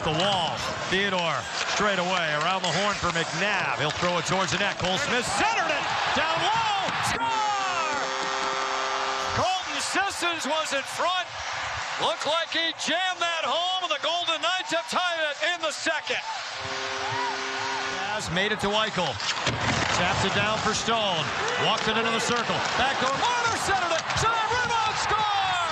the wall. Theodore straight away around the horn for McNabb. He'll throw it towards the net. Cole Smith centered it down low. Score! Colton Sissons was in front. Looked like he jammed that home, and the Golden Knights have tied it in the second. Has made it to Eichel. Taps it down for Stone. Walks it into the circle. Back door. Marner centered it. Side rebound. Score!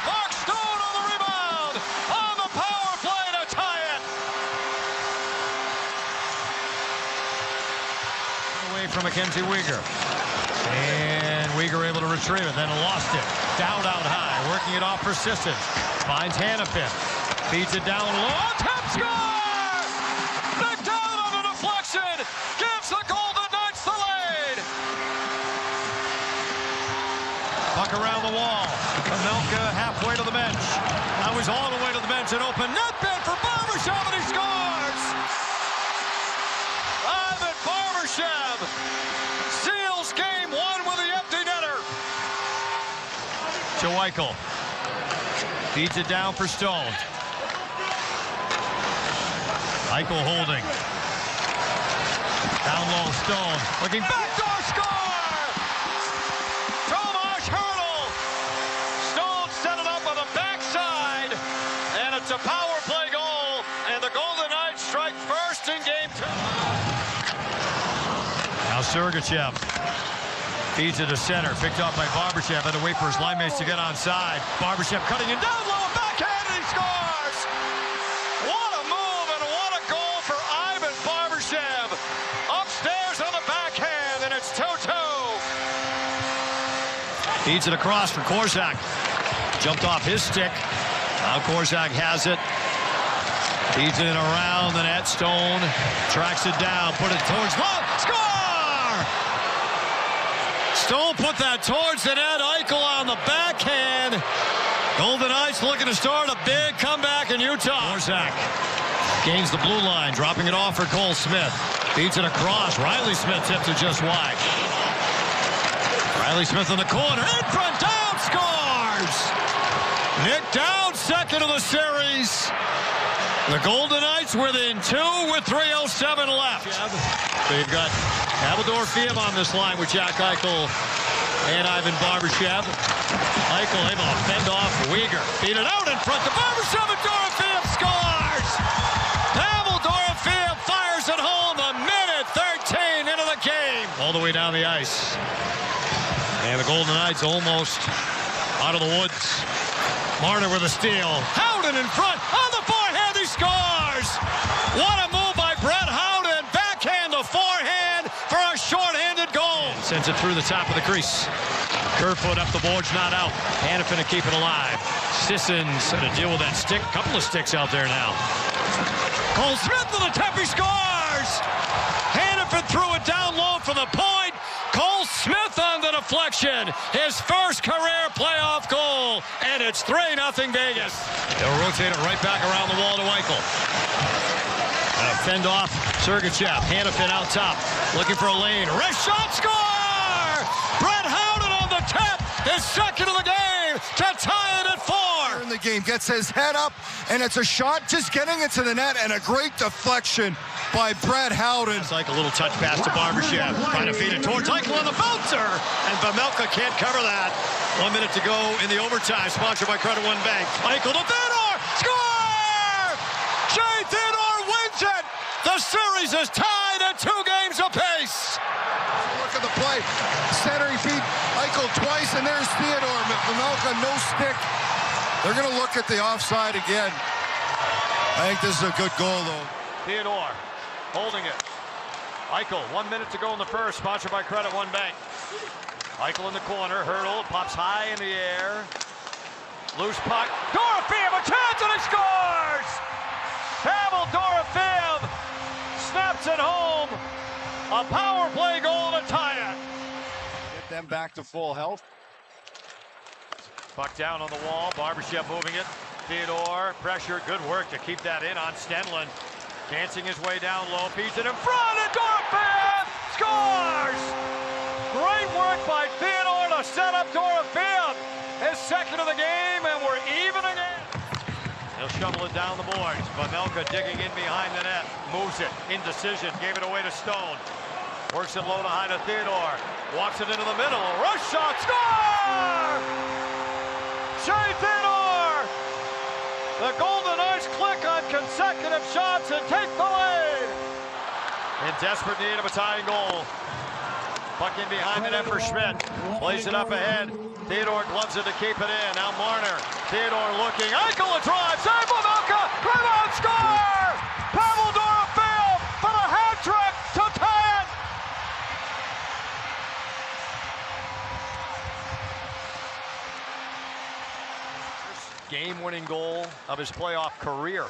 Mark Stone on the rebound. On the power play to tie it. Away from Mackenzie Weegar. And Weegar able to retrieve it. Then lost it. Down out high. Working it off for Sissons. Finds Hannafin. Feeds it down low. Tap score! Puck around the wall. Pamelka halfway to the bench. Now he's all the way to the bench. An open net bid for Barbashev, and he scores! Ivan Barbashev seals game one with the empty netter. To Eichel. Feeds it down for Stone. Eichel holding. Down low, Stone. Looking backdoor score! It's a power play goal, and the Golden Knights strike first in game two. Now Sergachev feeds it to center, picked up by Barbashev, and to wait for his line mates to get onside. Barbashev cutting it down low, and backhand, and he scores! What a move, and what a goal for Ivan Barbashev. Upstairs on the backhand, and it's 2-2. Feeds it across for Korczak. Jumped off his stick. Now Korczak has it. Feeds it around the net. Stone tracks it down. Put it towards low. Score! Stone put that towards the net. Eichel on the backhand. Golden Knights looking to start a big comeback in Utah. Korczak gains the blue line, dropping it off for Cole Smith. Feeds it across. Riley Smith tips it just wide. Riley Smith in the corner. In front, down, scores! Nick down, second of the series. The Golden Knights within two with 3:07 left. They've got Abel-Dorofeev on this line with Jack Eichel and Ivan Barbashev. Eichel able to fend off Weegar. Beat it out in front to Barbashev, and Dorofeev scores! Abel-Dorofeev fires it home a minute 13 into the game. All the way down the ice. And the Golden Knights almost out of the woods. Marner with a steal. Howden in front. On the forehand, he scores! What a move by Brett Howden. Backhand to forehand for a short-handed goal. Sends it through the top of the crease. Kerfoot up the boards, not out. Hannafin to keep it alive. Sissons to deal with that stick. Couple of sticks out there now. Cole Smith to the tip, he scores! Hannafin threw it down low for the point. Cole Smith on the deflection. His first career playoff goal. And it's 3-0 Vegas. They'll rotate it right back around the wall to Eichel. And a fend off Sergachev. Hannafin out top. Looking for a lane. Wrist shot, score! Brett Howden on the tap. His second of the game to tie it at 4. In the game, gets his head up, and it's a shot just getting into the net, and a great deflection by Brett Howden. It's like a little touch pass to Barbashev. Trying to feed it towards Eichel on the bouncer. And Pamelka can't cover that. 1 minute to go in the overtime. Sponsored by Credit One Bank. Eichel to Theodore. Score! Jay Theodore wins it. The series is tied at 2 games apiece. Look at the play. Center, he beat Eichel twice, and there's Theodore. Pamelka, no stick. They're going to look at the offside again. I think this is a good goal, though. Theodore holding it. Eichel, 1 minute to go in the first. Sponsored by Credit One Bank. Eichel in the corner. Hurdle. Pops high in the air. Loose puck. Dorofeev, a chance, and he scores! Abel-Dorofeev snaps it home. A power play goal to tie it. Get them back to full health. Puck down on the wall. Barbashev moving it. Theodore, pressure, good work to keep that in on Stenlund. Dancing his way down low, feeds it in front, and Dorofeev scores! Great work by Theodore to set up Dorofeev. His second of the game, and we're even again. They'll shovel it down the boards. Pavelka digging in behind the net. Moves it. Indecision. Gave it away to Stone. Works it low to high to Theodore. Walks it into the middle. Rush shot. Score! Shea Theodore! The Golden Knights click on consecutive shots and take the lead. In desperate need of a tying goal. Puck in behind the net for Schmidt. Plays it up ahead. Theodore gloves it to keep it in. Now Marner. Theodore looking. Eichel a drive. Save Pavelka. Rebound score! Pavel Dorofeev for the hat trick to tie it. Game-winning goal of his playoff career.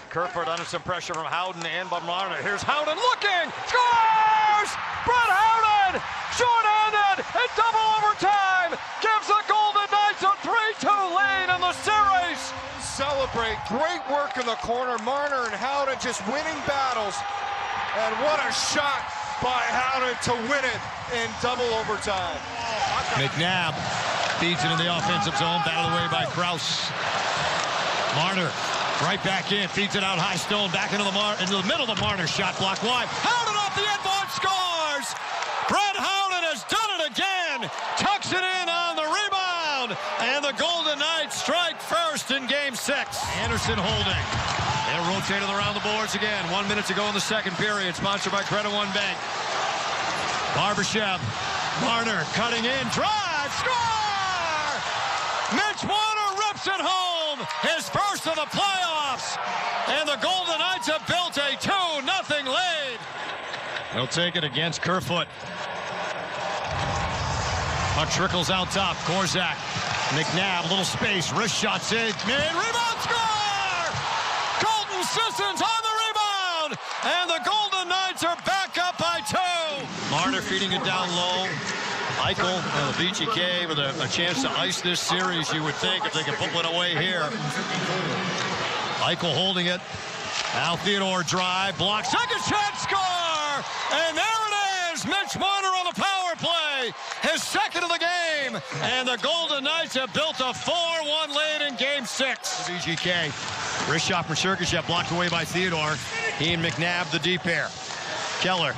Kerfoot under some pressure from Howden and Marner. Here's Howden looking. Scores! Brett Howden! Short-handed in double overtime. Gives the Golden Knights a 3-2 lead in the series. Celebrate. Great work in the corner. Marner and Howden just winning battles. And what a shot by Howden to win it in double overtime. McNabb feeds it in the offensive zone. Battled away by Krause. Marner right back in. Feeds it out high. Stone back into the middle of the Marner shot block wide. Howden off the end board scores. Brett Howden has done it again. Tucks it in on the rebound. And the Golden Knights strike first in Game 6. Anderson holding. They're rotating around the boards again. 1 minute to go in the second period. Sponsored by Credit One Bank. Barbashev. Marner cutting in. Drive. Score! Mitch Marner rips it home. His first of the playoffs. And the Golden Knights have built a 2-0 lead. He'll take it against Kerfoot. Puck trickles out top. Korzak. McNabb, a little space. Wrist shot saved. Made. Rebound score! Colton Sissons on the rebound. And the Golden Knights are back up by 2. Marner feeding it down low. Eichel and the VGK with a chance to ice this series, you would think, if they could put one away here. Eichel holding it. Now Theodore drive, block, second chance, score! And there it is, Mitch Marner on the power play, his second of the game. And the Golden Knights have built a 4-1 lead in Game 6. VGK, wrist shot from Sergachev, blocked away by Theodore. He and McNabb, the D pair. Keller.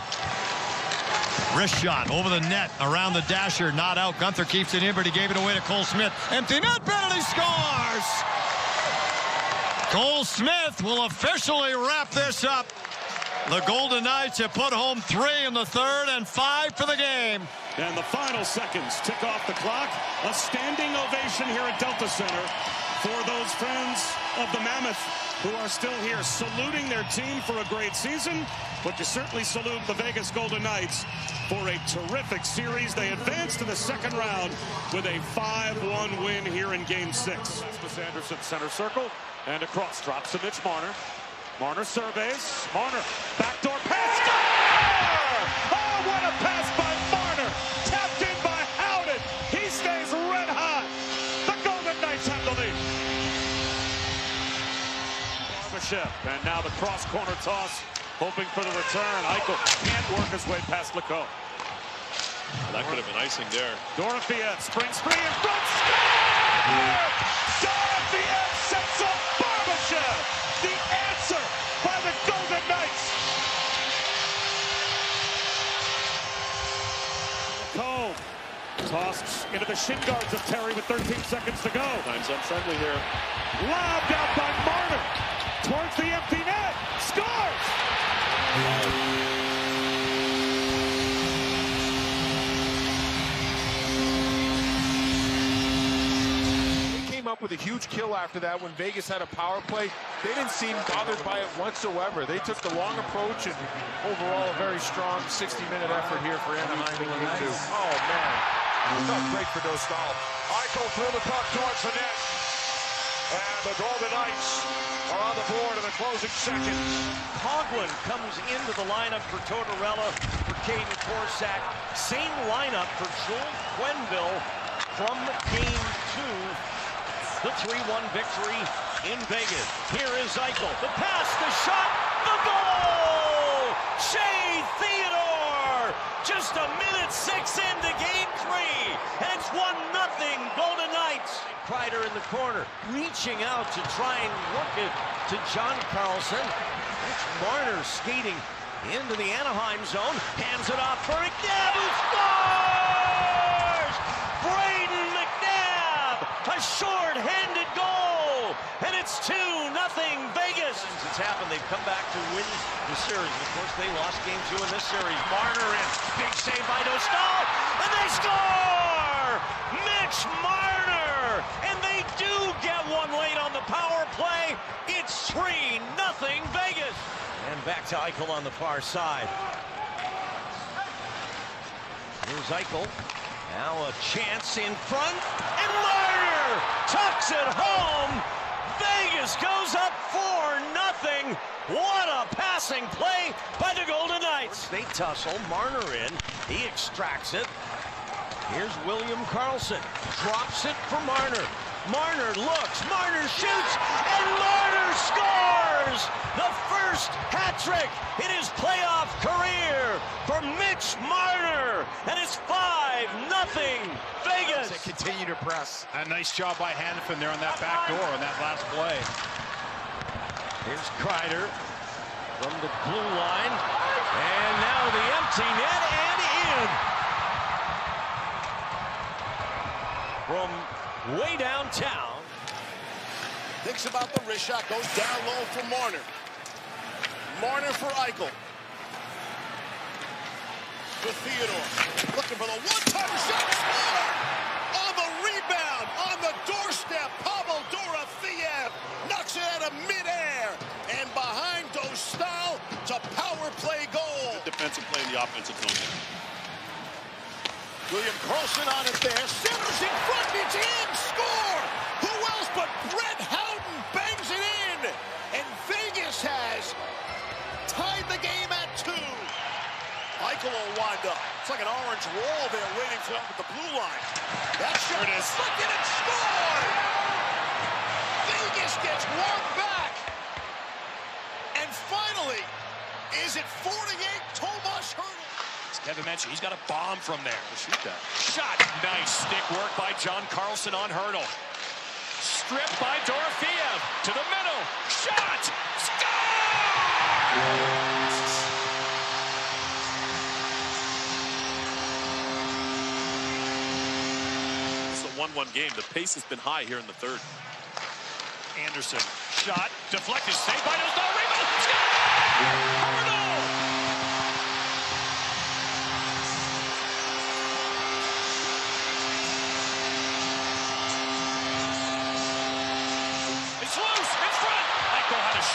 Wrist shot over the net, around the dasher, not out. Gunther keeps it in, but he gave it away to Cole Smith. Empty net penalty, scores! Cole Smith will officially wrap this up. The Golden Knights have put home 3 in the third and 5 for the game. And the final seconds tick off the clock. A standing ovation here at Delta Center for those friends of the Mammoth who are still here saluting their team for a great season, but you certainly salute the Vegas Golden Knights for a terrific series. They advance to the second round with a 5-1 win here in Game 6. Rasmus Anderson center circle and across drops to Mitch Marner. Marner surveys. Marner backdoor pass. Score! Oh, what a pass by Marner! Tapped in by Howden. He stays red hot. The Golden Knights have the lead. And now the cross corner toss, hoping for the return. Eichel can't work his way past Leco. Well, that could have been icing there. Dorofeev springs free in front. Score! Dorofeev sets up Barbashev. The answer by the Golden Knights. Cole tossed into the shin guards of Terry with 13 seconds to go. Time's unfriendly here. Lobbed out by Marner. Towards the empty net. Scores! They came up with a huge kill after that when Vegas had a power play. They didn't seem bothered by it whatsoever. They took the long approach, and overall a very strong 60-minute effort here for Anaheim in Game 2. Oh, man. It felt great for Dostal. Eichel threw the puck towards the net. And the Golden Knights are on the board in the closing seconds. Coughlin comes into the lineup for Tortorella, for Caden Korsak. Same lineup for Joel Quenneville from Game 2. The 3-1 victory in Vegas. Here is Eichel. The pass, the shot, the goal! Shea Theodore! Just a minute 6 into Game 3. And it's 1-0 Golden Knights. Kreider in the corner, reaching out to try and work it to John Carlson. Mitch Marner skating into the Anaheim zone, hands it off for McNabb, who scores! Braden McNabb, a short-handed goal, and it's 2-0 Vegas. It's happened. They've come back to win the series. Of course, they lost game 2 in this series. Marner in, big save by Dostal, and they score! Mitch Marner, and they do get one late on the power play. It's 3-0 Vegas. And back to Eichel on the far side. Here's Eichel. Now a chance in front, and Marner tucks it home. Vegas goes up 4-0. What a passing play by the Golden Knights. They tussle, Marner in, he extracts it. Here's William Karlsson, drops it for Marner. Marner looks, Marner shoots, and Marner scores! The first hat trick in his playoff career for Mitch Marner, and it's 5-0 Vegas. They continue to press. A nice job by Hanifin there on that back door on that last play. Here's Kreider from the blue line, and now the empty net and in. From way downtown. Thinks about the wrist shot, goes down low for Marner. Marner for Eichel. For Theodore. Looking for the one-timer shot. Score! On the rebound, on the doorstep, Pavel Dorofeyev knocks it out of midair. And behind Dostal, it's a power play goal. Good defensive play in the offensive zone. William Karlsson on it there. Centers in front. It's in. Score. Who else but Brett Howden bangs it in. And Vegas has tied the game at 2. Eichel will wind up. It's like an orange wall there waiting for him at the blue line. That shot is flicked and scored. Vegas gets one back. And finally, is it 48 Tomas Hertl? Kevin mentioned he's got a bomb from there. Shoot that. Shot. Nice stick work by John Carlson on Hertl. Stripped by Dorofeyev to the middle. Shot. Score! It's a 1-1 game. The pace has been high here in the third. Anderson. Shot. Deflected. Saved by Dostal. Rebound. Score! Hertl!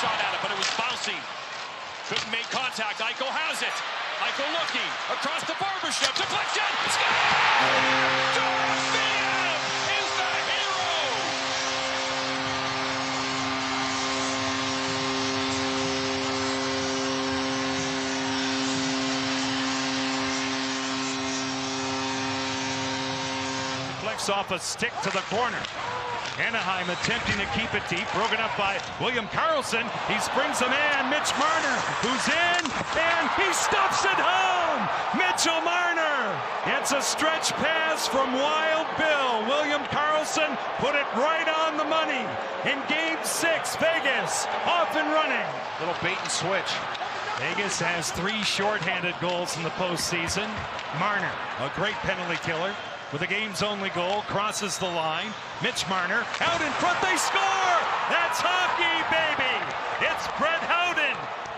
Shot at it, but it was bouncing. Couldn't make contact. Eichel has it. Eichel looking across the barbershop. Deflection. Score! Dorofeyev is the hero. Deflects off a stick to the corner. Anaheim attempting to keep it deep, broken up by William Karlsson. He springs a man, Mitch Marner, who's in, and he stuffs it home! Mitchell Marner! It's a stretch pass from Wild Bill. William Karlsson put it right on the money. In Game 6, Vegas off and running. Little bait and switch. Vegas has 3 shorthanded goals in the postseason. Marner, a great penalty killer. With the game's only goal, crosses the line. Mitch Marner out in front, they score! That's hockey, baby! It's Brett Howden.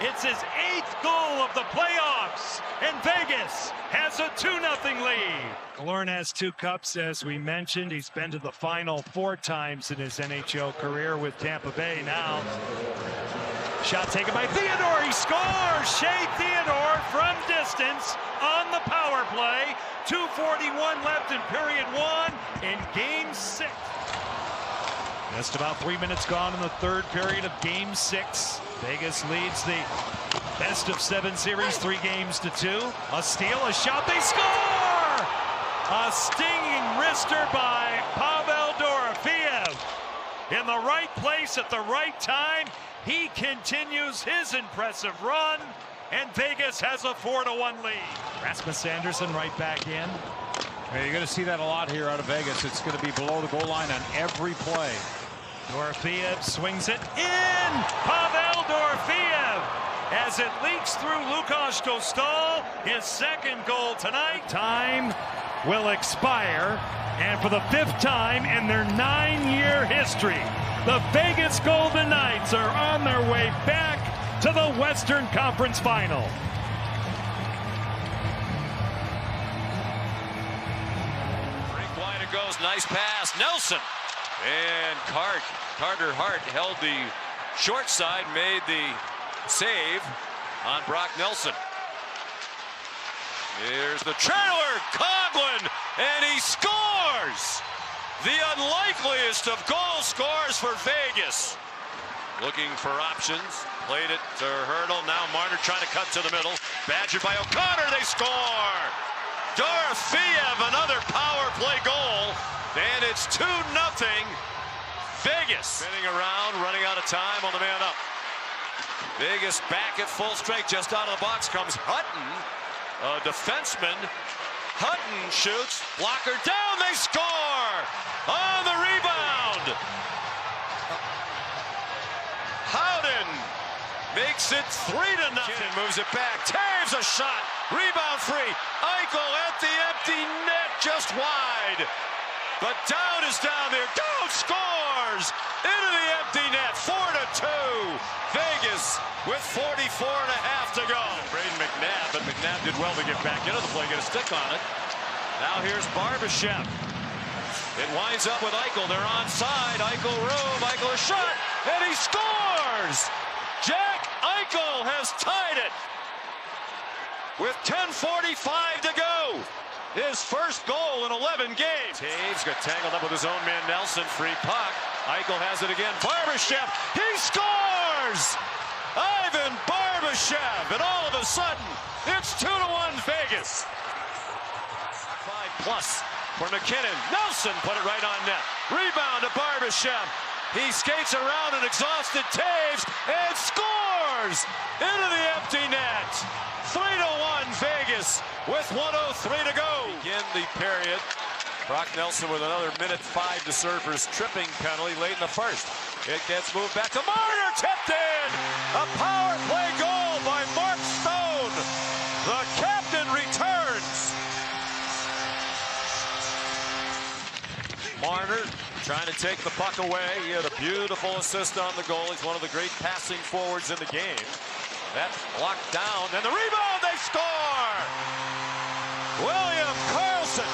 It's his 8th goal of the playoffs, and Vegas has a 2-0 lead. Killorn has 2 cups, as we mentioned. He's been to the final 4 times in his NHL career with Tampa Bay now. Shot taken by Theodore, he scores! Shea Theodore from distance on the power play. 2:41 left in period 1 in Game 6. Just about 3 minutes gone in the third period of Game 6. Vegas leads the best of 7 series, 3 games to 2. A steal, a shot, they score! A stinging wrister by Pavel Dorofeyev. In the right place at the right time, he continues his impressive run, and Vegas has a 4-1 lead. Rasmus Andersson right back in. Yeah, you're going to see that a lot here out of Vegas. It's going to be below the goal line on every play. Dorofeev swings it in. Pavel Dorofeev as it leaks through Lukas Dostal. His second goal tonight. Time will expire. And for the 5th time in their 9-year history, the Vegas Golden Knights are on their way back to the Western Conference Final. Rink wide it goes. Nice pass. Nelson. And Carter Hart held the short side, made the save on Brock Nelson. Here's the trailer, Coghlan, and he scores! The unlikeliest of goal scores for Vegas. Looking for options, played it to Hurdle. Now Marner trying to cut to the middle. Badgered by O'Connor, they score! Dorofeev, another power play goal, and it's 2-0 Vegas. Spinning around, running out of time on the man up. Vegas back at full strength. Just out of the box comes Hutton, a defenseman. Hutton shoots, blocker down, they score! On the rebound! Howden makes it 3-0. Moves it back, Taves a shot, rebound free. Eichel at the empty net, just wide. But Dowd is down there, Dowd scores! Into the empty net, 4-2. Vegas with 44.5 to go. Braden McNabb, but McNabb did well to get back into the play, get a stick on it. Now here's Barbashev. It winds up with Eichel, they're onside. Eichel room, Eichel a shot, and he scores! Jack Eichel has tied it with 10:45 to go. His first goal in 11 games. Taves got tangled up with his own man Nelson. Free puck. Eichel has it again. Barbashev. He scores! Ivan Barbashev. And all of a sudden, it's 2-1 Vegas. 5+ for McKinnon. Nelson put it right on net. Rebound to Barbashev. He skates around an exhausted Taves and scores into the empty net. 3-1 Vegas with 1:03 to go. Begin the period. Brock Nelson with another minute 5 to serve for his tripping penalty late in the first. It gets moved back to Marner, tipped in. A power play goal by Mark Stone. The captain returns. Marner trying to take the puck away. He had a beautiful assist on the goal. He's one of the great passing forwards in the game. That's blocked down, and the rebound, they score! William Karlsson.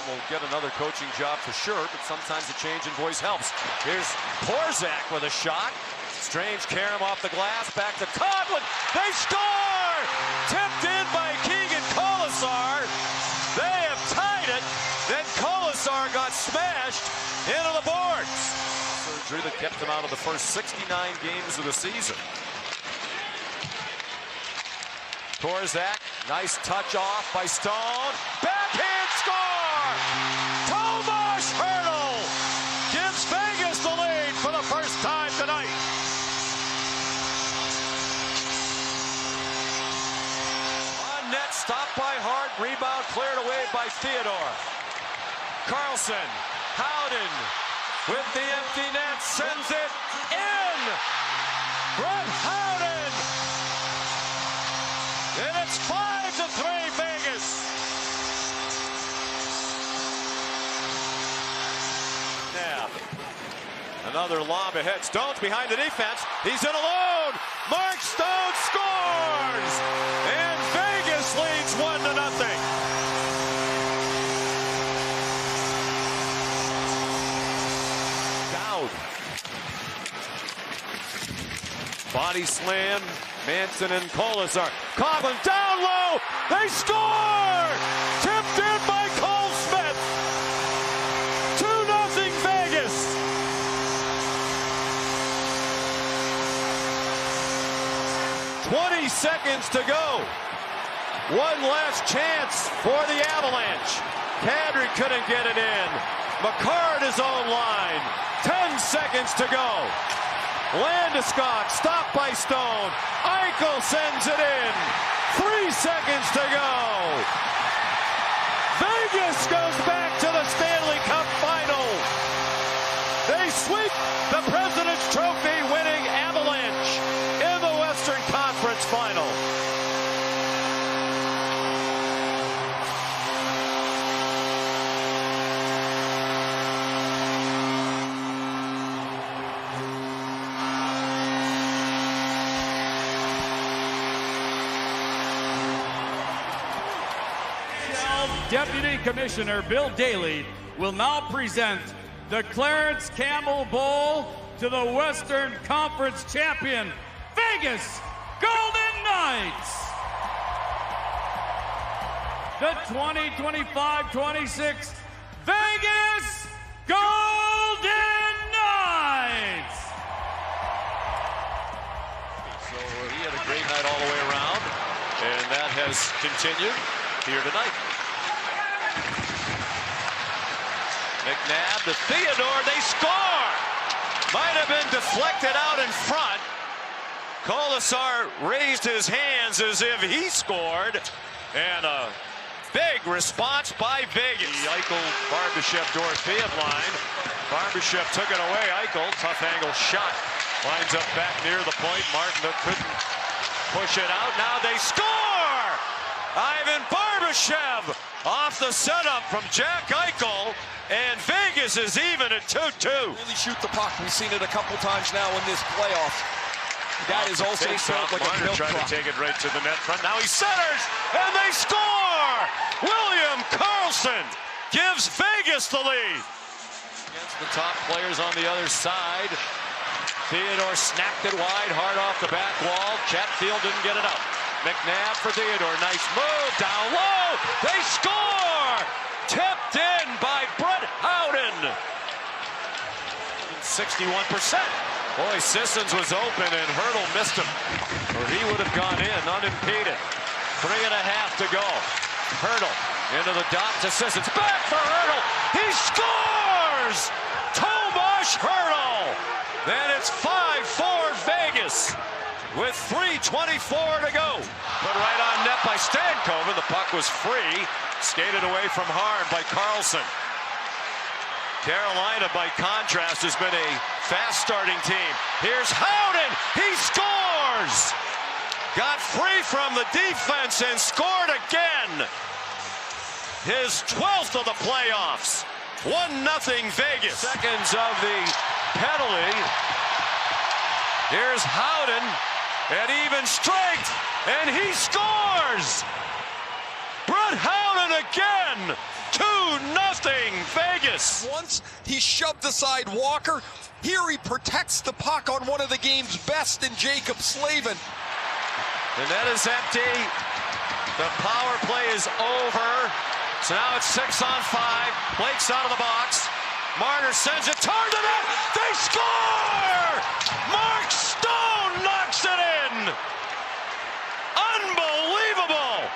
Will get another coaching job for sure, but sometimes a change in voice helps. Here's Porzak with a shot. Strange carom off the glass, back to Coghlan. They score! Tipped in by Keegan Colasar. They have tied it. Then Colasar got smashed into the boards. Surgery that kept him out of the first 69 games of the season. Porzak, nice touch off by Stone. Backhand score! Tomas Hurdle gives Vegas the lead for the first time tonight. On net, stopped by Hart, rebound cleared away by Theodore. Karlsson, Howden with the empty net, sends it in. Brett Howden. And it's 5-3 Vegas. Now, another lob ahead. Stone's behind the defense. He's in alone. Mark Stone scores. And Vegas leads 1-0. Body slam, Manson and Colasar. Coghlan down low, they score! Tipped in by Cole Smith. 2-0 Vegas. "20 seconds to go. One last chance for the Avalanche. Kadri couldn't get it in. McCarr at his own line. 10 seconds to go. Landeskog stopped by Stone. Eichel sends it in. 3 seconds to go. Vegas goes back to the Stanley Cup final. They sweep the President's Trophy winning Avalanche in the Western Conference final. Deputy Commissioner Bill Daly will now present the Clarence Campbell Bowl to the Western Conference champion, Vegas Golden Knights. The 2025-26 Vegas Golden Knights. So he had a great night all the way around, and that has continued here tonight. McNabb to Theodore, they score! Might have been deflected out in front. Kolasar raised his hands as if he scored, and a big response by Vegas. The Eichel, Barbashev, Dorofeev line. Barbashev took it away. Eichel, tough angle shot. Lines up back near the point. Martin couldn't push it out. Now they score! Ivan Barbashev off the setup from Jack Eichel, and Vegas is even at 2-2. Really shoot the puck. We've seen it a couple times now in this playoffs. That is also felt like a milk trying truck. to take it right to the net front. Now he centers, and they score! William Karlsson gives Vegas the lead. Against the top players on the other side. Theodore snapped it wide, hard off the back wall. Chatfield didn't get it up. McNabb for Theodore. Nice move. Down low. They score! Tipped in by Brett Howden. 61%. Boy, Sissons was open and Hurdle missed him. Or he would have gone in unimpeded. 3.5 to go. Hurdle into the dot to Sissons. Back for Hurdle. He scores! Tomas Hurdle. Then it's 5-4 Vegas with 3:24 to go. Put right on net by Stankoven. The puck was free. Skated away from Harn by Karlsson. Carolina, by contrast, has been a fast-starting team. Here's Howden. He scores! Got free from the defense and scored again. His 12th of the playoffs. 1-0 Vegas. Seconds of the penalty. Here's Howden. And even strength. And he scores! Brett Howden again! 2-0 Vegas. Once he shoved aside Walker. Here he protects the puck on one of the game's best in Jacob Slavin. The net is empty. The power play is over. So now it's 6-on-5. Blake's out of the box. Marner sends it toward the net. They score! Mark Stone knocks it in. Unbelievable.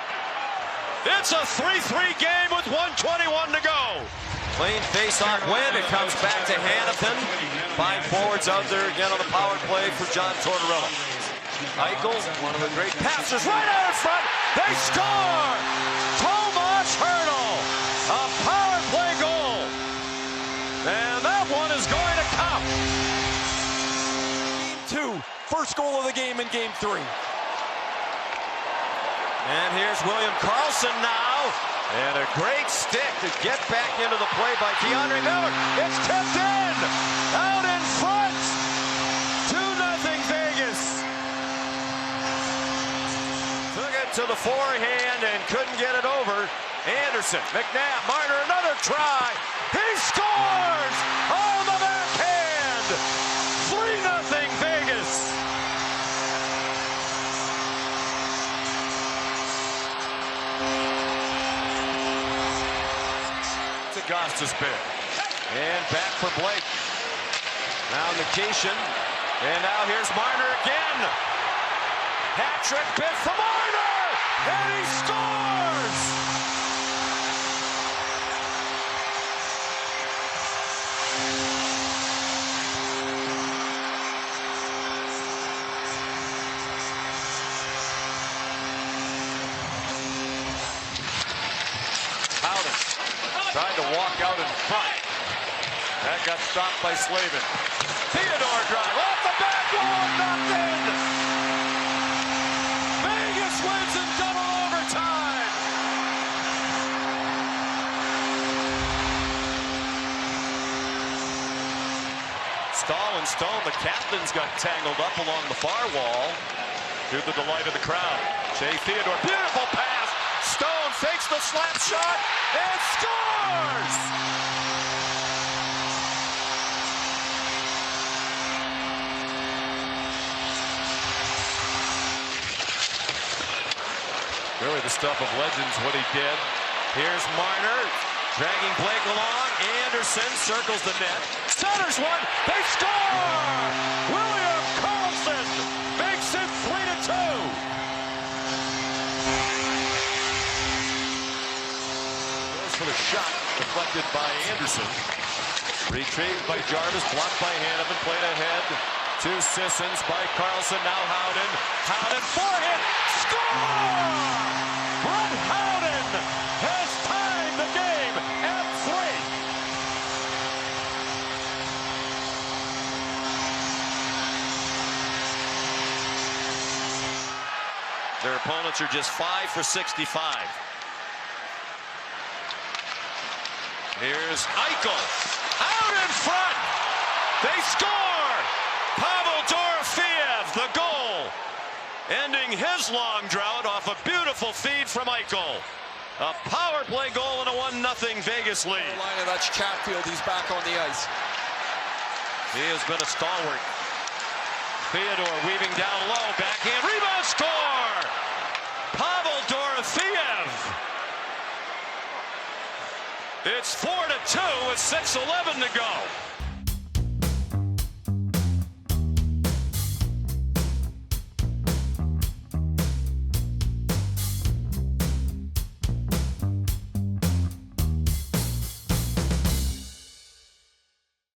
It's a 3-3 game with 1:21 to go. Clean face-off win. It comes back to Hannafin. 5 forwards out there again on the power play for John Tortorella. Eichel, one of the great passes, right out in front. They score! Tomas Hurdle, a power play goal. And that one is going to count. Game 2, first goal of the game in Game 3. And here's William Karlsson now. And a great stick to get back into the play by Keandre Miller. It's tipped in. Out in front. 2-0 Vegas. Took it to the forehand and couldn't get it over. Anderson, McNabb, Marner, another try. He scores on the backhand. 3-0 Vegas. Augusta's bid. And back for Blake. Now Nication. And now here's Marner again. Hat-trick bid for Marner! And he scores! walk out in front. That got stopped by Slavin. Theodore drive off the back wall, knocked in. Vegas wins in double overtime. Stahl and Stone, the captains, got tangled up along the far wall to the delight of the crowd. Shea Theodore, beautiful pass. Stone fakes the slap shot and scores! Really the stuff of legends, what he did. Here's Marner, dragging Blake along. Anderson circles the net. Centers one, they score! William Karlsson makes it 3-2. For the shot deflected by Anderson. Retrieved by Jarvis, blocked by Hanneman, played ahead to Sissons by Karlsson. Now Howden. Howden forehand, score! Brett Howden has tied the game at 3. Their opponents are just 5 for 65. Here's Eichel, out in front, they score! Pavel Dorofeev, the goal, ending his long drought off a beautiful feed from Eichel. A power play goal and a 1-0 Vegas lead. That's Chatfield, he's back on the ice. He has been a stalwart. Theodore weaving down low, backhand, rebound, score! Pavel Dorofeev. It's 4-2 with 6:11 to go.